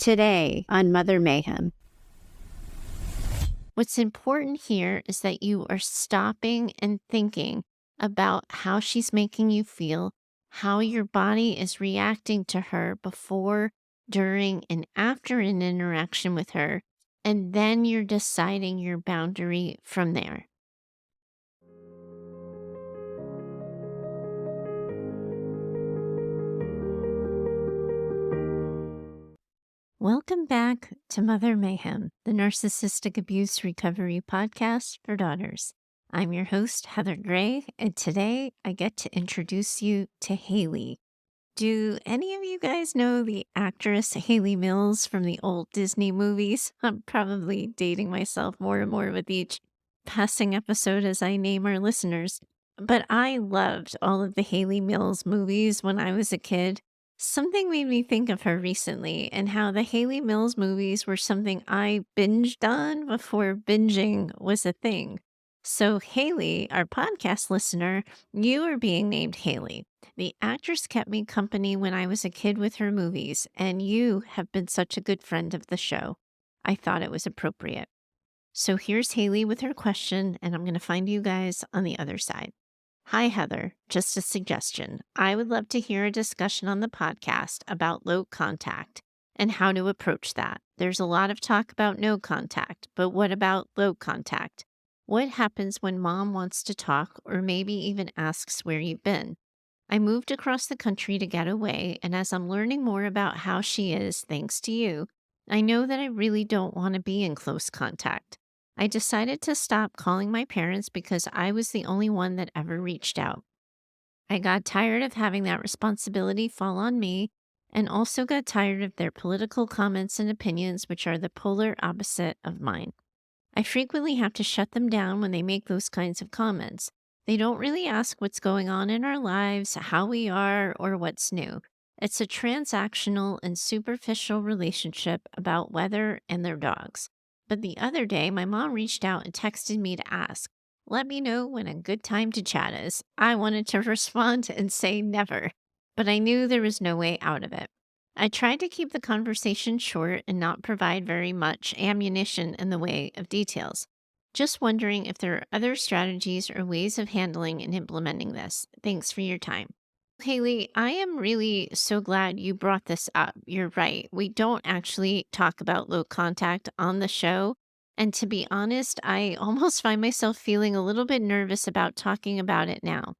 Today on Mother Mayhem. What's important here is that you are stopping and thinking about how she's making you feel, how your body is reacting to her before, during, and after an interaction with her, and then you're deciding your boundary from there. Welcome back to Mother Mayhem, the Narcissistic Abuse Recovery Podcast for Daughters. I'm your host, Heather Gray, and today I get to introduce you to Haley. Do any of you guys know the actress Haley Mills from the old Disney movies? I'm probably dating myself more and more with each passing episode as I name our listeners. But I loved all of the Haley Mills movies when I was a kid. Something made me think of her recently and how the Haley Mills movies were something I binged on before binging was a thing. So, Haley, our podcast listener, you are being named Haley. The actress kept me company when I was a kid with her movies, and you have been such a good friend of the show. I thought it was appropriate. So here's Haley with her question, and I'm going to find you guys on the other side. Hi, Heather. Just a suggestion. I would love to hear a discussion on the podcast about low contact and how to approach that. There's a lot of talk about no contact, but what about low contact? What happens when mom wants to talk or maybe even asks where you've been? I moved across the country to get away, and as I'm learning more about how she is, thanks to you, I know that I really don't want to be in close contact. I decided to stop calling my parents because I was the only one that ever reached out. I got tired of having that responsibility fall on me and also got tired of their political comments and opinions, which are the polar opposite of mine. I frequently have to shut them down when they make those kinds of comments. They don't really ask what's going on in our lives, how we are, or what's new. It's a transactional and superficial relationship about weather and their dogs. But the other day, my mom reached out and texted me to ask, let me know when a good time to chat is. I wanted to respond and say never, but I knew there was no way out of it. I tried to keep the conversation short and not provide very much ammunition in the way of details. Just wondering if there are other strategies or ways of handling and implementing this. Thanks for your time. Haley, I am really so glad you brought this up. You're right. We don't actually talk about low contact on the show. And to be honest, I almost find myself feeling a little bit nervous about talking about it now.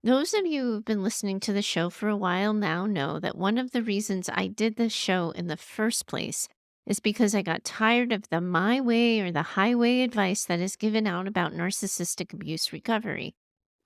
Those of you who've been listening to the show for a while now know that one of the reasons I did this show in the first place is because I got tired of the my way or the highway advice that is given out about narcissistic abuse recovery.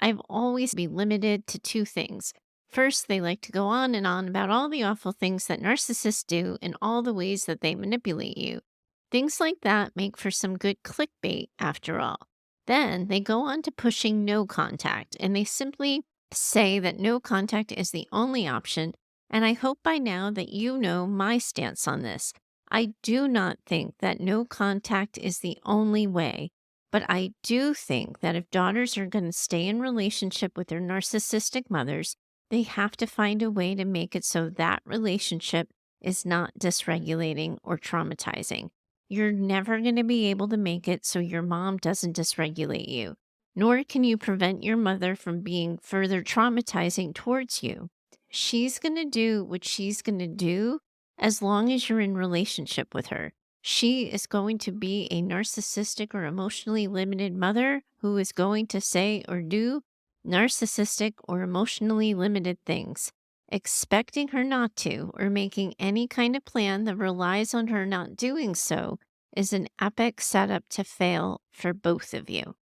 I've always been limited to two things. First, they like to go on and on about all the awful things that narcissists do and all the ways that they manipulate you. Things like that make for some good clickbait, after all. Then they go on to pushing no contact, and they simply say that no contact is the only option. And I hope by now that you know my stance on this. I do not think that no contact is the only way, but I do think that if daughters are going to stay in relationship with their narcissistic mothers, they have to find a way to make it so that relationship is not dysregulating or traumatizing. You're never going to be able to make it so your mom doesn't dysregulate you, nor can you prevent your mother from being further traumatizing towards you. She's going to do what she's going to do as long as you're in relationship with her. She is going to be a narcissistic or emotionally limited mother who is going to say or do narcissistic or emotionally limited things. Expecting her not to, or making any kind of plan that relies on her not doing so, is an epic setup to fail for both of you.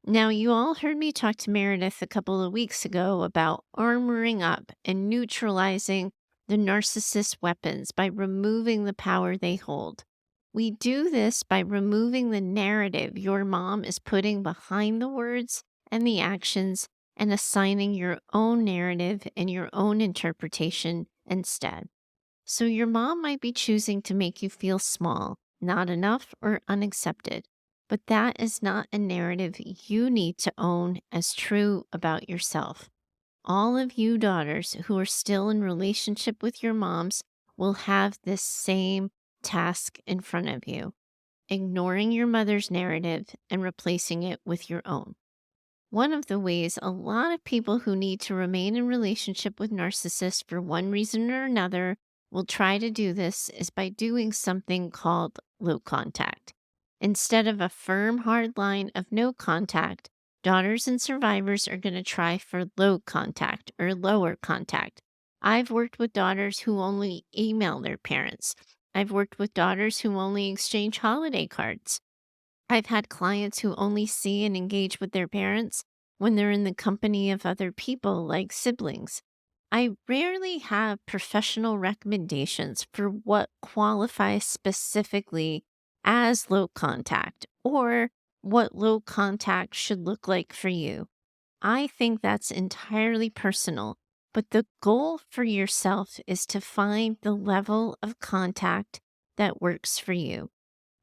Now, you all heard me talk to Meredith a couple of weeks ago about armoring up and neutralizing the narcissist's weapons by removing the power they hold. We do this by removing the narrative your mom is putting behind the words and the actions and assigning your own narrative and your own interpretation instead. So your mom might be choosing to make you feel small, not enough, or unaccepted. But that is not a narrative you need to own as true about yourself. All of you daughters who are still in relationship with your moms will have this same task in front of you, ignoring your mother's narrative and replacing it with your own. One of the ways a lot of people who need to remain in relationship with narcissists for one reason or another will try to do this is by doing something called low contact. Instead of a firm, hard line of no contact, daughters and survivors are going to try for low contact or lower contact. I've worked with daughters who only email their parents. I've worked with daughters who only exchange holiday cards. I've had clients who only see and engage with their parents when they're in the company of other people, like siblings. I rarely have professional recommendations for what qualifies specifically as low contact or what low contact should look like for you. I think that's entirely personal, but the goal for yourself is to find the level of contact that works for you.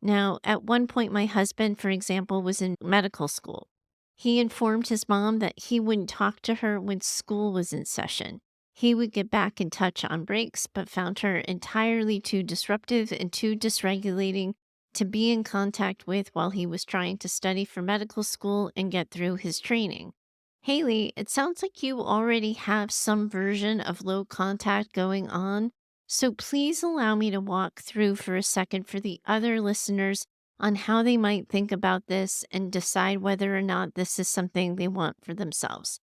Now, at one point, my husband, for example, was in medical school. He informed his mom that he wouldn't talk to her when school was in session. He would get back in touch on breaks, but found her entirely too disruptive and too dysregulating to be in contact with while he was trying to study for medical school and get through his training. Haley, it sounds like you already have some version of low contact going on. So please allow me to walk through for a second for the other listeners on how they might think about this and decide whether or not this is something they want for themselves.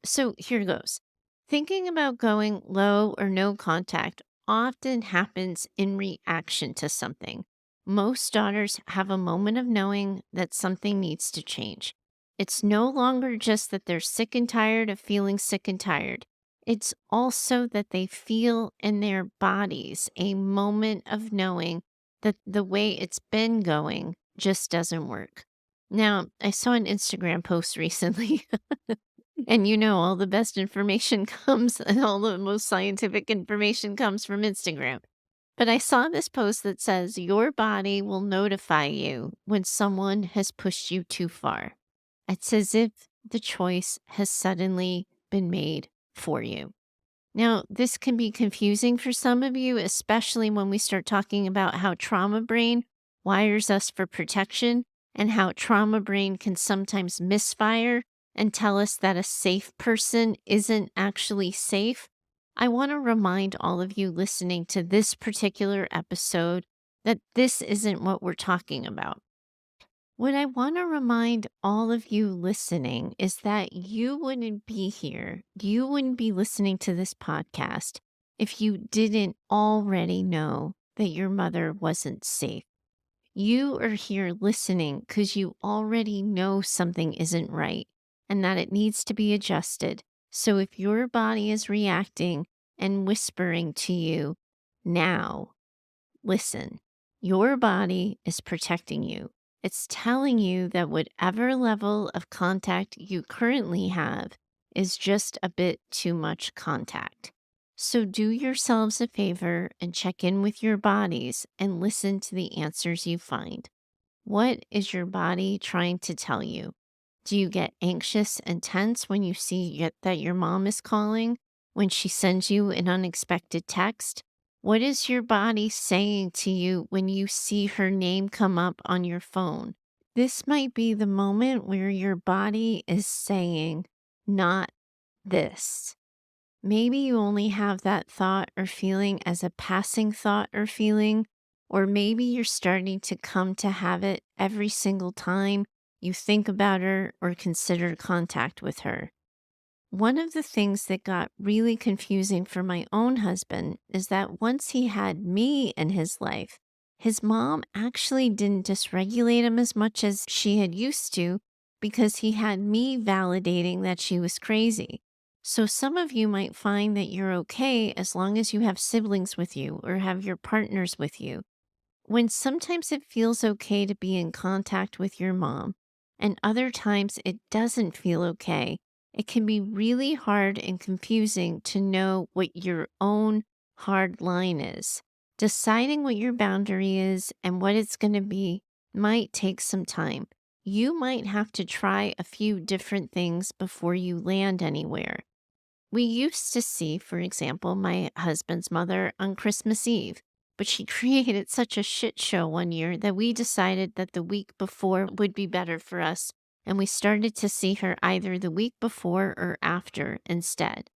So here goes. Thinking about going low or no contact often happens in reaction to something. Most daughters have a moment of knowing that something needs to change. It's no longer just that they're sick and tired of feeling sick and tired. It's also that they feel in their bodies a moment of knowing that the way it's been going just doesn't work. Now, I saw an Instagram post recently, and all the best information comes, and all the most scientific information comes from Instagram. But I saw this post that says, your body will notify you when someone has pushed you too far. It's as if the choice has suddenly been made for you. Now, this can be confusing for some of you, especially when we start talking about how trauma brain wires us for protection and how trauma brain can sometimes misfire and tell us that a safe person isn't actually safe. I want to remind all of you listening to this particular episode that this isn't what we're talking about. What I want to remind all of you listening is that you wouldn't be here, you wouldn't be listening to this podcast if you didn't already know that your mother wasn't safe. You are here listening because you already know something isn't right and that it needs to be adjusted. So if your body is reacting and whispering to you now, listen, your body is protecting you. It's telling you that whatever level of contact you currently have is just a bit too much contact. So do yourselves a favor and check in with your bodies and listen to the answers you find. What is your body trying to tell you? Do you get anxious and tense when you see that your mom is calling, when she sends you an unexpected text? What is your body saying to you when you see her name come up on your phone? This might be the moment where your body is saying, not this. Maybe you only have that thought or feeling as a passing thought or feeling, or maybe you're starting to come to have it every single time you think about her or consider contact with her. One of the things that got really confusing for my own husband is that once he had me in his life, his mom actually didn't dysregulate him as much as she had used to because he had me validating that she was crazy. So some of you might find that you're okay as long as you have siblings with you or have your partners with you. When sometimes it feels okay to be in contact with your mom, and other times it doesn't feel okay, it can be really hard and confusing to know what your own hard line is. Deciding what your boundary is and what it's going to be might take some time. You might have to try a few different things before you land anywhere. We used to see, for example, my husband's mother on Christmas Eve. but she created such a shit show one year that we decided that the week before would be better for us. And we started to see her either the week before or after instead.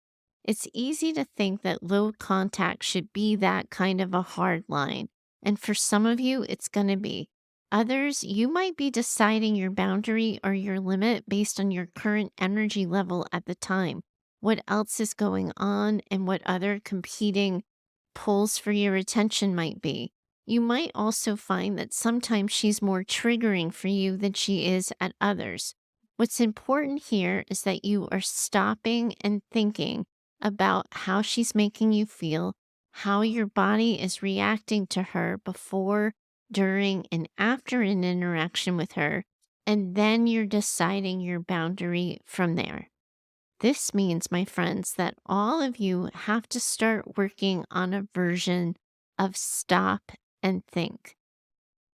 It's easy to think that low contact should be that kind of a hard line. And for some of you, it's going to be. Others, you might be deciding your boundary or your limit based on your current energy level at the time, what else is going on, and what other competing pulls for your attention might be. You might also find that sometimes she's more triggering for you than she is at others. What's important here is that you are stopping and thinking about how she's making you feel, how your body is reacting to her before, during, and after an interaction with her, and then you're deciding your boundary from there. This means, my friends, that all of you have to start working on a version of stop and think.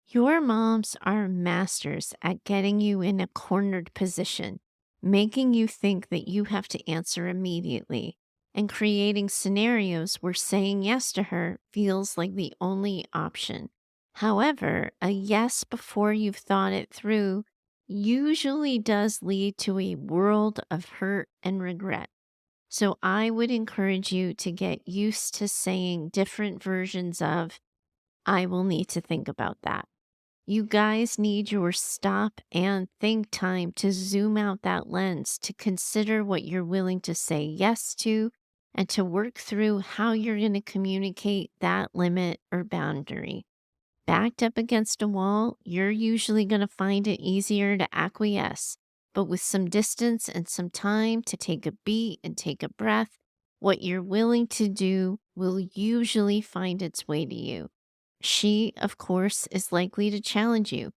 Your moms are masters at getting you in a cornered position, making you think that you have to answer immediately, and creating scenarios where saying yes to her feels like the only option. However, a yes before you've thought it through usually does lead to a world of hurt and regret. So I would encourage you to get used to saying different versions of, I will need to think about that. You guys need your stop and think time to zoom out that lens to consider what you're willing to say yes to and to work through how you're going to communicate that limit or boundary. Backed up against a wall, you're usually going to find it easier to acquiesce, but with some distance and some time to take a beat and take a breath, what you're willing to do will usually find its way to you. She, of course, is likely to challenge you.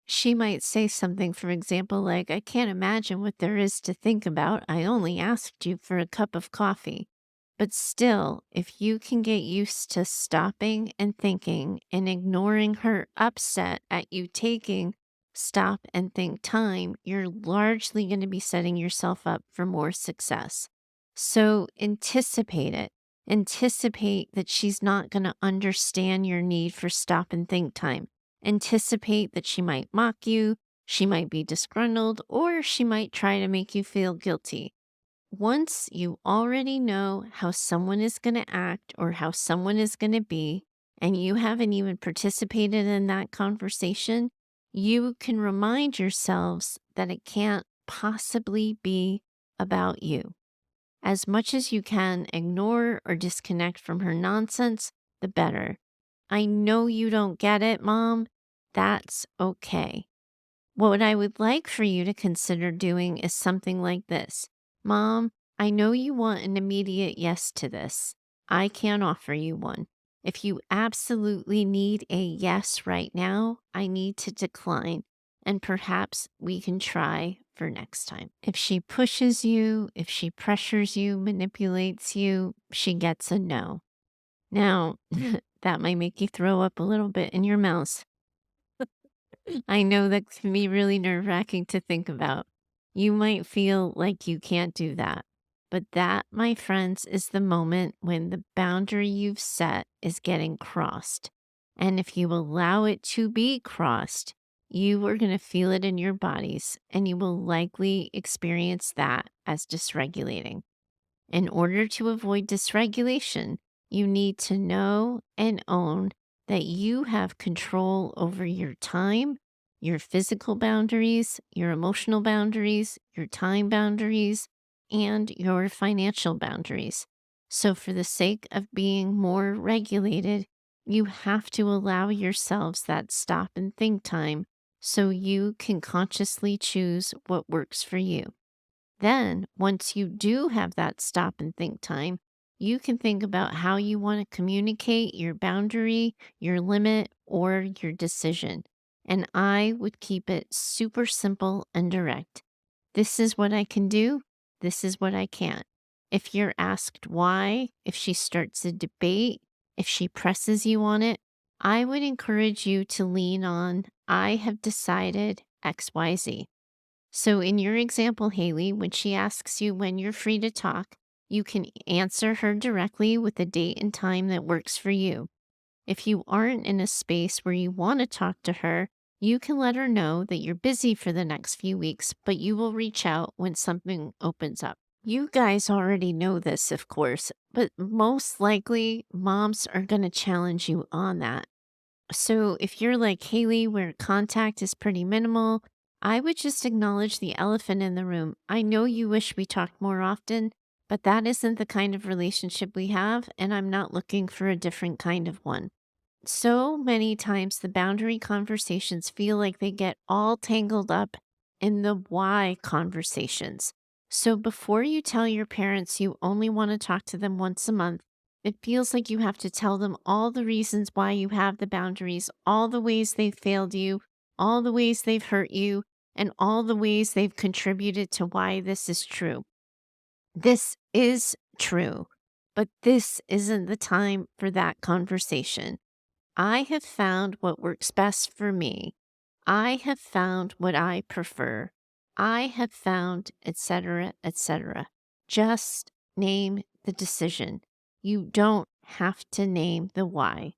She might say something, for example, like, I can't imagine what there is to think about. I only asked you for a cup of coffee. But still, if you can get used to stopping and thinking and ignoring her upset at you taking stop and think time, you're largely going to be setting yourself up for more success. So anticipate it. Anticipate that she's not going to understand your need for stop and think time. Anticipate that she might mock you, she might be disgruntled, or she might try to make you feel guilty. Once you already know how someone is going to act or how someone is going to be, and you haven't even participated in that conversation, you can remind yourselves that it can't possibly be about you. As much as you can ignore or disconnect from her nonsense, the better. I know you don't get it, Mom. That's okay. What I would like for you to consider doing is something like this. Mom, I know you want an immediate yes to this. I can't offer you one. If you absolutely need a yes right now, I need to decline, and perhaps we can try for next time. If she pushes you, if she pressures you, manipulates you, she gets a no. Now, that might make you throw up a little bit in your mouth. I know that can be really nerve wracking to think about. You might feel like you can't do that. But that, my friends, is the moment when the boundary you've set is getting crossed. And if you allow it to be crossed, you are going to feel it in your bodies and you will likely experience that as dysregulating. In order to avoid dysregulation, you need to know and own that you have control over your time, your physical boundaries, your emotional boundaries, your time boundaries, and your financial boundaries. So, for the sake of being more regulated, you have to allow yourselves that stop and think time so you can consciously choose what works for you. Then, once you do have that stop and think time, you can think about how you want to communicate your boundary, your limit, or your decision. And I would keep it super simple and direct. This is what I can do. This is what I can't. If you're asked why, if she starts a debate, if she presses you on it, I would encourage you to lean on, I have decided XYZ. So, in your example, Haley, when she asks you when you're free to talk, you can answer her directly with a date and time that works for you. If you aren't in a space where you want to talk to her, you can let her know that you're busy for the next few weeks, but you will reach out when something opens up. You guys already know this, of course, but most likely moms are going to challenge you on that. So if you're like Haley, where contact is pretty minimal, I would just acknowledge the elephant in the room. I know you wish we talked more often, but that isn't the kind of relationship we have, and I'm not looking for a different kind of one. So many times the boundary conversations feel like they get all tangled up in the why conversations. So before you tell your parents you only want to talk to them once a month, it feels like you have to tell them all the reasons why you have the boundaries, all the ways they've failed you, all the ways they've hurt you, and all the ways they've contributed to why this is true. This is true, but this isn't the time for that conversation. I have found what works best for me. I have found what I prefer. I have found, etc., etc. Just name the decision. You don't have to name the why.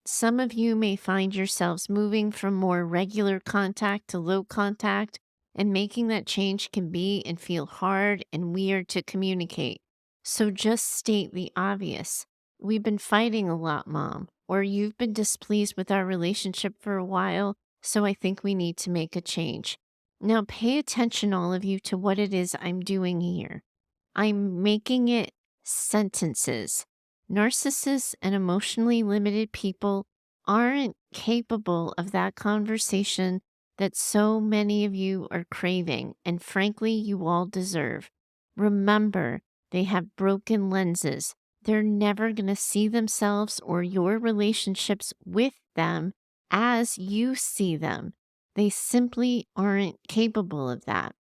Some of you may find yourselves moving from more regular contact to low contact, and making that change can be and feel hard and weird to communicate. So just state the obvious. We've been fighting a lot, Mom, or you've been displeased with our relationship for a while, so I think we need to make a change. Now, pay attention, all of you, to what it is I'm doing here. I'm making it sentences. Narcissists and emotionally limited people aren't capable of that conversation that so many of you are craving, and frankly, you all deserve. Remember, they have broken lenses. They're never going to see themselves or your relationships with them as you see them. They simply aren't capable of that.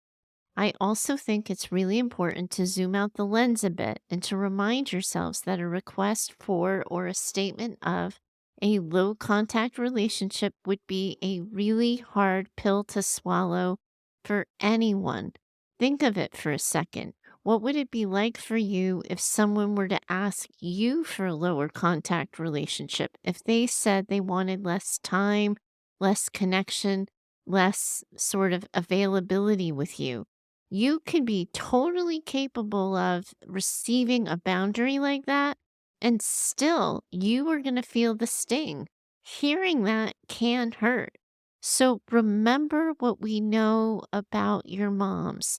I also think it's really important to zoom out the lens a bit and to remind yourselves that a request for or a statement of a low contact relationship would be a really hard pill to swallow for anyone. Think of it for a second. What would it be like for you if someone were to ask you for a lower contact relationship? If they said they wanted less time, less connection, less sort of availability with you? You could be totally capable of receiving a boundary like that, and still you are going to feel the sting. Hearing that can hurt. So remember what we know about your moms.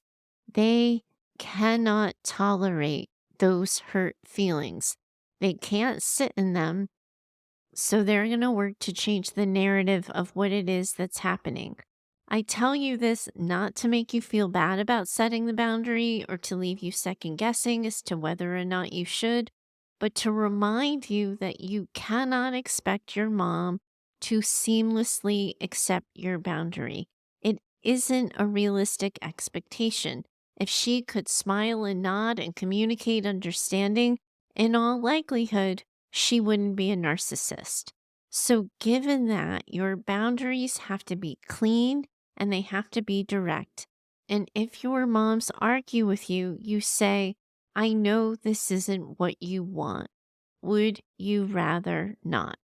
They cannot tolerate those hurt feelings. They can't sit in them. So they're going to work to change the narrative of what it is that's happening. I tell you this not to make you feel bad about setting the boundary or to leave you second guessing as to whether or not you should, but to remind you that you cannot expect your mom to seamlessly accept your boundary. It isn't a realistic expectation. If she could smile and nod and communicate understanding, in all likelihood, she wouldn't be a narcissist. So, given that, your boundaries have to be clean and they have to be direct. And if your moms argue with you, you say, I know this isn't what you want. Would you rather not?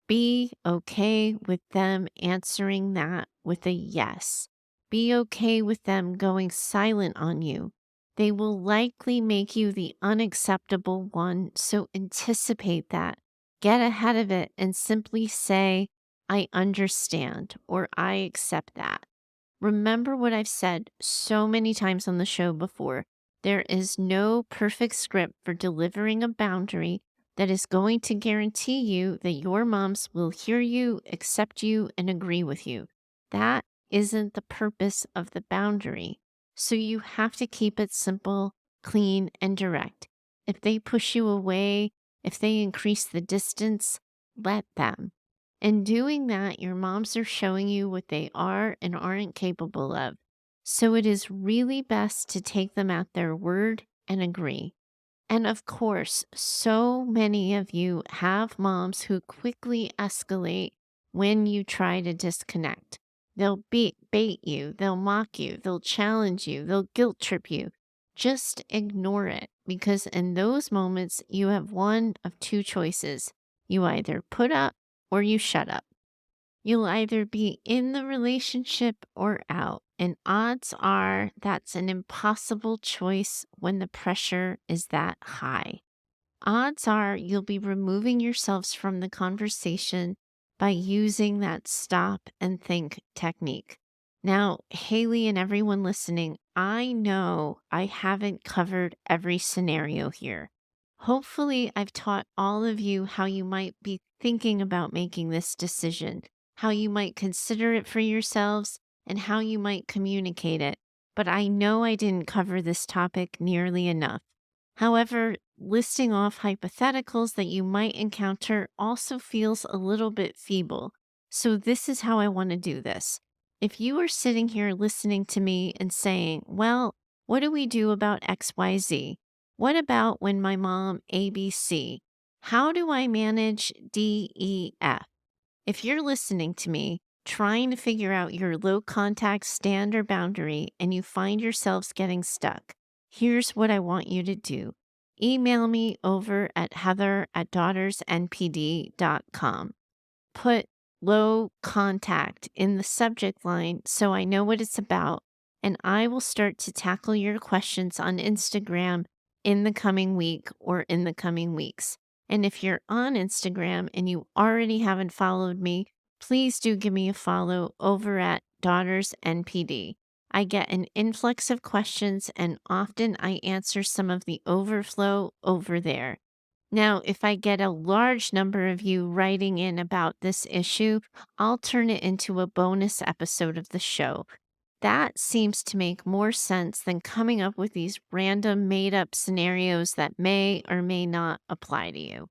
Be okay with them answering that with a yes. Be okay with them going silent on you. They will likely make you the unacceptable one, so anticipate that. Get ahead of it and simply say, I understand or I accept that. Remember what I've said so many times on the show before. There is no perfect script for delivering a boundary that is going to guarantee you that your moms will hear you, accept you, and agree with you. That isn't the purpose of the boundary. So you have to keep it simple, clean, and direct. If they push you away, if they increase the distance, let them. In doing that, your moms are showing you what they are and aren't capable of. So it is really best to take them at their word and agree. And of course, so many of you have moms who quickly escalate when you try to disconnect. They'll bait you, they'll mock you, they'll challenge you, they'll guilt trip you. Just ignore it, because in those moments, you have one of two choices. You either put up or you shut up. You'll either be in the relationship or out. And odds are that's an impossible choice when the pressure is that high. Odds are you'll be removing yourselves from the conversation by using that stop and think technique. Now, Haley and everyone listening, I know I haven't covered every scenario here. Hopefully, I've taught all of you how you might be thinking about making this decision, how you might consider it for yourselves, and how you might communicate it. But I know I didn't cover this topic nearly enough. However, listing off hypotheticals that you might encounter also feels a little bit feeble. So, this is how I want to do this. If you are sitting here listening to me and saying, well, what do we do about XYZ? What about when my mom ABC? How do I manage DEF? If you're listening to me, trying to figure out your low contact stand or boundary, and you find yourselves getting stuck, here's what I want you to do. Email me over at heather@daughtersnpd.com. Put low contact in the subject line so I know what it's about, and I will start to tackle your questions on Instagram in the coming week or in the coming weeks. And if you're on Instagram and you already haven't followed me, please do give me a follow over at Daughters NPD. I get an influx of questions and often I answer some of the overflow over there. Now, if I get a large number of you writing in about this issue, I'll turn it into a bonus episode of the show. That seems to make more sense than coming up with these random made up scenarios that may or may not apply to you.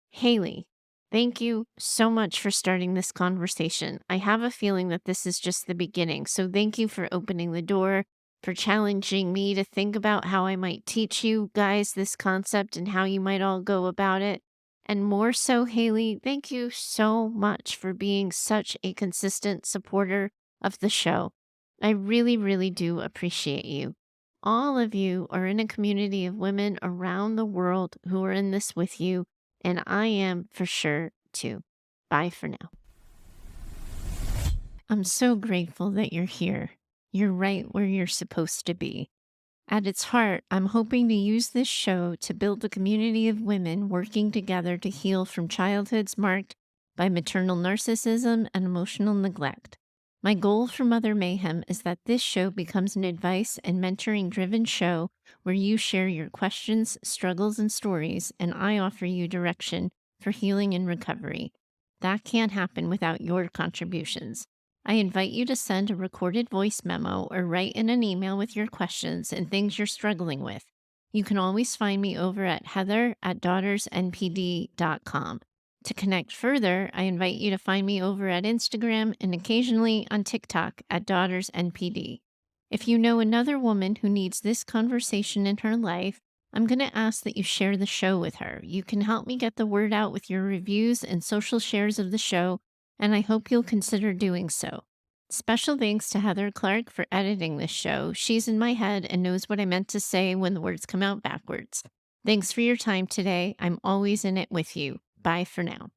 Haley, thank you so much for starting this conversation. I have a feeling that this is just the beginning. So thank you for opening the door, for challenging me to think about how I might teach you guys this concept and how you might all go about it. And more so, Haley, thank you so much for being such a consistent supporter of the show. I really, really do appreciate you. All of you are in a community of women around the world who are in this with you, and I am for sure too. Bye for now. I'm so grateful that you're here. You're right where you're supposed to be. At its heart, I'm hoping to use this show to build a community of women working together to heal from childhoods marked by maternal narcissism and emotional neglect. My goal for Mother Mayhem is that this show becomes an advice and mentoring driven show where you share your questions, struggles, and stories, and I offer you direction for healing and recovery. That can't happen without your contributions. I invite you to send a recorded voice memo or write in an email with your questions and things you're struggling with. You can always find me over at heather@daughtersnpd.com. To connect further, I invite you to find me over at Instagram and occasionally on TikTok at DaughtersNPD. If you know another woman who needs this conversation in her life, I'm going to ask that you share the show with her. You can help me get the word out with your reviews and social shares of the show, and I hope you'll consider doing so. Special thanks to Heather Clark for editing this show. She's in my head and knows what I meant to say when the words come out backwards. Thanks for your time today. I'm always in it with you. Bye for now.